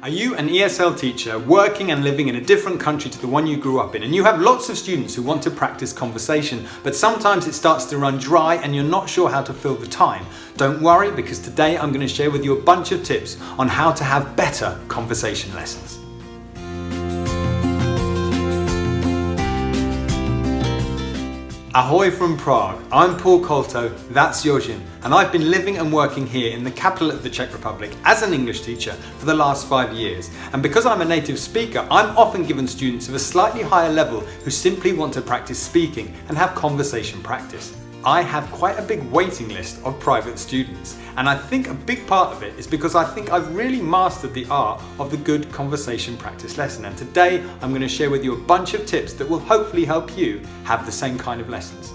Are you an ESL teacher working and living in a different country to the one you grew up in, and you have lots of students who want to practice conversation, but sometimes it starts to run dry and you're not sure how to fill the time? Don't worry, because today I'm going to share with you a bunch of tips on how to have better conversation lessons. Ahoy from Prague, I'm Colto, that's Jojin, and I've been living and working here in the capital of the Czech Republic as an English teacher for the last 5 years. And because I'm a native speaker, I'm often given students of a slightly higher level who simply want to practice speaking and have conversation practice. I have quite a big waiting list of private students, and I think a big part of it is because I think I've really mastered the art of the good conversation practice lesson, and today I'm going to share with you a bunch of tips that will hopefully help you have the same kind of lessons.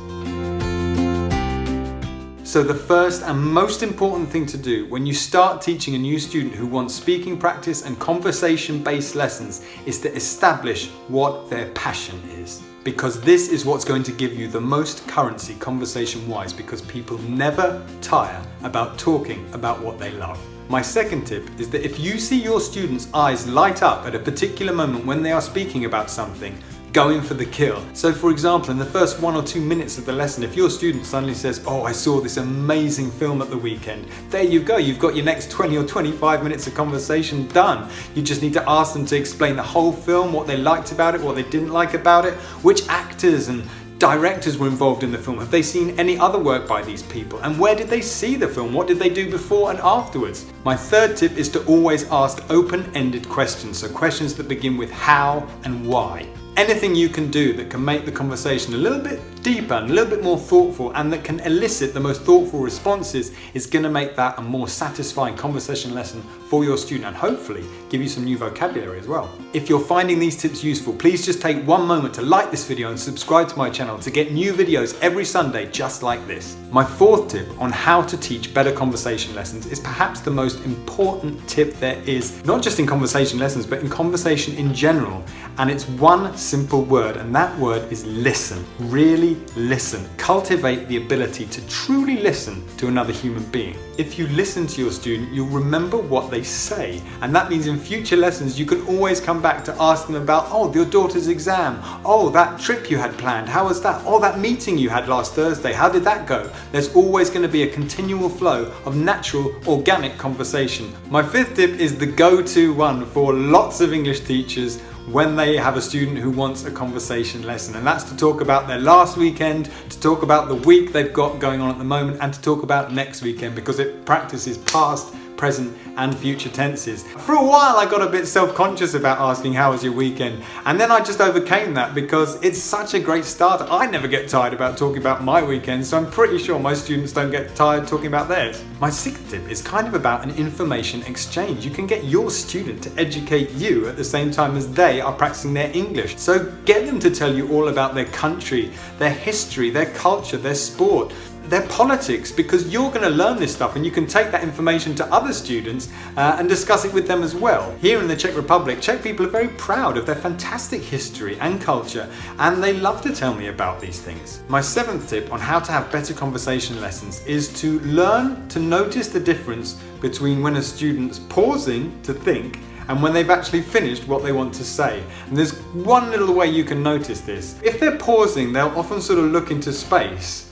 So the first and most important thing to do when you start teaching a new student who wants speaking practice and conversation-based lessons is to establish what their passion is. Because this is what's going to give you the most currency conversation-wise, because people never tire about talking about what they love. My second tip is that if you see your students' eyes light up at a particular moment when they are speaking about something, go in for the kill. So for example, in the first 1 or 2 minutes of the lesson, if your student suddenly says, "Oh, I saw this amazing film at the weekend," there you go, you've got your next 20 or 25 minutes of conversation done. You just need to ask them to explain the whole film, what they liked about it, what they didn't like about it, which actors and directors were involved in the film, have they seen any other work by these people, and where did they see the film, what did they do before and afterwards. My third tip is to always ask open-ended questions, so questions that begin with how and why. Anything you can do that can make the conversation a little bit deeper and a little bit more thoughtful, and that can elicit the most thoughtful responses, is going to make that a more satisfying conversation lesson for your student, and hopefully give you some new vocabulary as well. If you're finding these tips useful, please just take one moment to like this video and subscribe to my channel to get new videos every Sunday just like this. My fourth tip on how to teach better conversation lessons is perhaps the most important tip there is, not just in conversation lessons, but in conversation in general. And it's one simple word, and that word is listen. Really listen. Cultivate the ability to truly listen to another human being. If you listen to your student, you'll remember what they say. And that means in future lessons, you can always come back to ask them about, "Oh, your daughter's exam. Oh, that trip you had planned. How was that? Oh, that meeting you had last Thursday. How did that go?" There's always going to be a continual flow of natural, organic conversation. My fifth tip is the go-to one for lots of English teachers when they have a student who wants a conversation lesson, and that's to talk about their last weekend, to talk about the week they've got going on at the moment, and to talk about next weekend, because it practices past, present and future tenses. For a while I got a bit self-conscious about asking how was your weekend, and then I just overcame that because it's such a great start. I never get tired about talking about my weekend, so I'm pretty sure my students don't get tired talking about theirs. My sixth tip is kind of about an information exchange. You can get your student to educate you at the same time as they are practicing their English. So get them to tell you all about their country, their history, their culture, their sport, their politics, because you're going to learn this stuff and you can take that information to other students and discuss it with them as well. Here in the Czech Republic, Czech people are very proud of their fantastic history and culture, and they love to tell me about these things. My seventh tip on how to have better conversation lessons is to learn to notice the difference between when a student's pausing to think and when they've actually finished what they want to say. And there's one little way you can notice this. If they're pausing, they'll often sort of look into space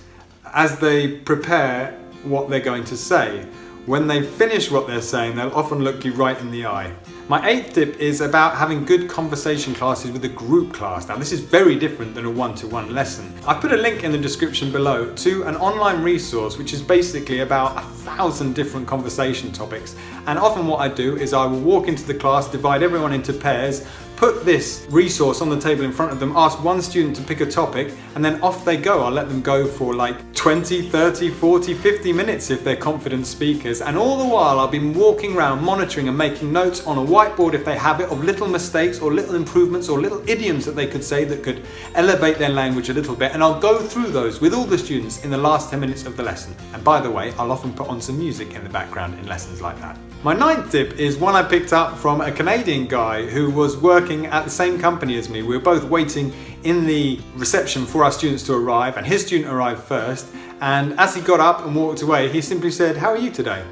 as they prepare what they're going to say. When they finish what they're saying, they'll often look you right in the eye. My eighth tip is about having good conversation classes with a group class. Now, this is very different than a one-to-one lesson. I've put a link in the description below to an online resource which is basically about 1,000 different conversation topics. And often what I do is I will walk into the class, divide everyone into pairs, put this resource on the table in front of them, ask one student to pick a topic, and then off they go. I'll let them go for like 20, 30, 40, 50 minutes if they're confident speakers. And all the while I'll be walking around monitoring and making notes on a whiteboard if they have it, of little mistakes or little improvements or little idioms that they could say that could elevate their language a little bit. And I'll go through those with all the students in the last 10 minutes of the lesson. And by the way, I'll often put on some music in the background in lessons like that. My ninth tip is one I picked up from a Canadian guy who was working at the same company as me. We were both waiting in the reception for our students to arrive, and his student arrived first. And as he got up and walked away, he simply said, "How are you today?"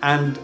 And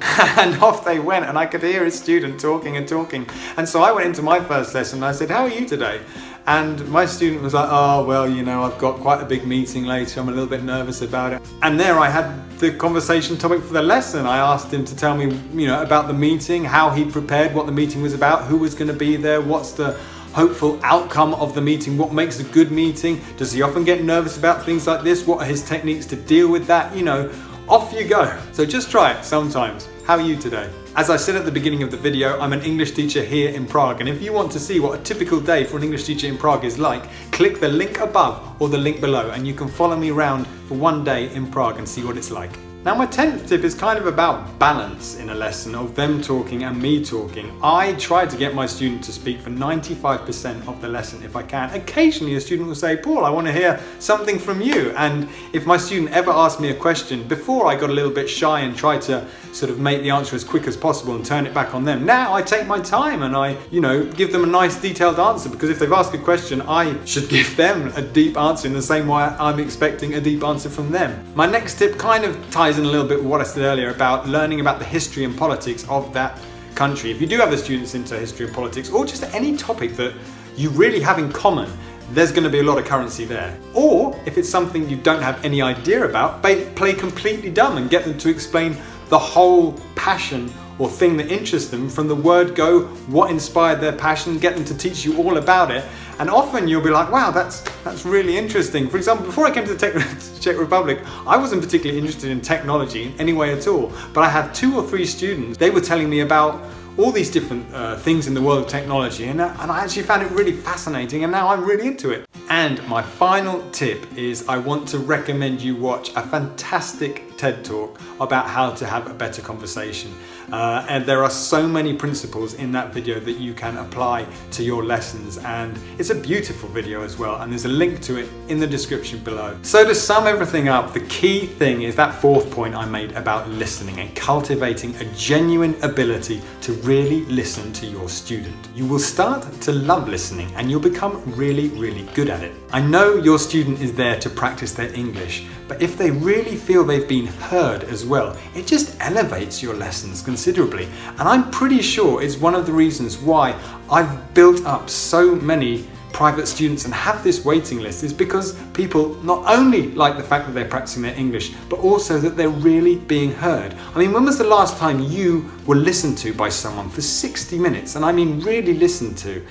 off they went, and I could hear a student talking and talking. And so I went into my first lesson and I said, how are you today? And my student was like, oh, well, you know, I've got quite a big meeting later. I'm a little bit nervous about it. And there I had the conversation topic for the lesson. I asked him to tell me, you know, about the meeting, how he prepared, what the meeting was about, who was going to be there, what's the hopeful outcome of the meeting, what makes a good meeting, does he often get nervous about things like this, what are his techniques to deal with that, you know, off you go. So just try it sometimes. How are you today? As I said at the beginning of the video, I'm an English teacher here in Prague, and if you want to see what a typical day for an English teacher in Prague is like, click the link above or the link below and you can follow me around for one day in Prague and see what it's like. Now my 10th tip is kind of about balance in a lesson of them talking and me talking. I try to get my student to speak for 95% of the lesson if I can. Occasionally a student will say, Paul, I want to hear something from you. And if my student ever asked me a question, before I got a little bit shy and tried to sort of make the answer as quick as possible and turn it back on them. Now I take my time and I, you know, give them a nice detailed answer, because if they've asked a question, I should give them a deep answer in the same way I'm expecting a deep answer from them. My next tip kind of ties in a little bit with what I said earlier about learning about the history and politics of that country. If you do have the students into history and politics, or just any topic that you really have in common, there's going to be a lot of currency there. Or if it's something you don't have any idea about, play completely dumb and get them to explain the whole passion or thing that interests them from the word go, what inspired their passion, get them to teach you all about it. And often you'll be like, wow, that's really interesting. For example, before I came to the Czech Republic, I wasn't particularly interested in technology in any way at all. But I had 2 or 3 students, they were telling me about all these different things in the world of technology, and I actually found it really fascinating, and now I'm really into it. And my final tip is I want to recommend you watch a fantastic TED Talk about how to have a better conversation. And there are so many principles in that video that you can apply to your lessons, and it's a beautiful video as well, and there's a link to it in the description below. So to sum everything up, the key thing is that 4th point I made about listening and cultivating a genuine ability to really listen to your student. You will start to love listening and you'll become really, really good at it. I know your student is there to practice their English, but if they really feel they've been heard as well, it just elevates your lessons considerably. And I'm pretty sure it's one of the reasons why I've built up so many private students and have this waiting list, is because people not only like the fact that they're practicing their English, but also that they're really being heard. I mean, when was the last time you were listened to by someone for 60 minutes? And I mean really listened to.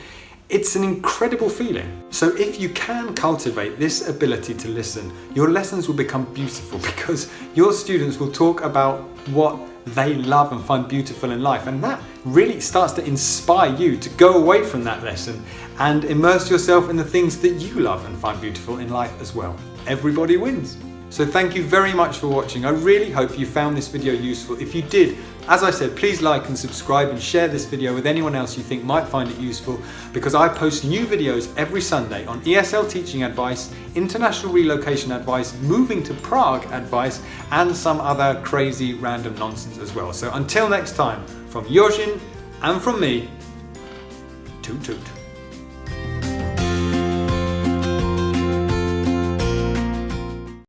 It's an incredible feeling. So if you can cultivate this ability to listen, your lessons will become beautiful, because your students will talk about what they love and find beautiful in life, and that really starts to inspire you to go away from that lesson and immerse yourself in the things that you love and find beautiful in life as well. Everybody wins. So thank you very much for watching. I really hope you found this video useful. If you did, as I said, please like and subscribe and share this video with anyone else you think might find it useful, because I post new videos every Sunday on ESL teaching advice, international relocation advice, moving to Prague advice, and some other crazy random nonsense as well. So until next time, from Yojin and from me, toot toot.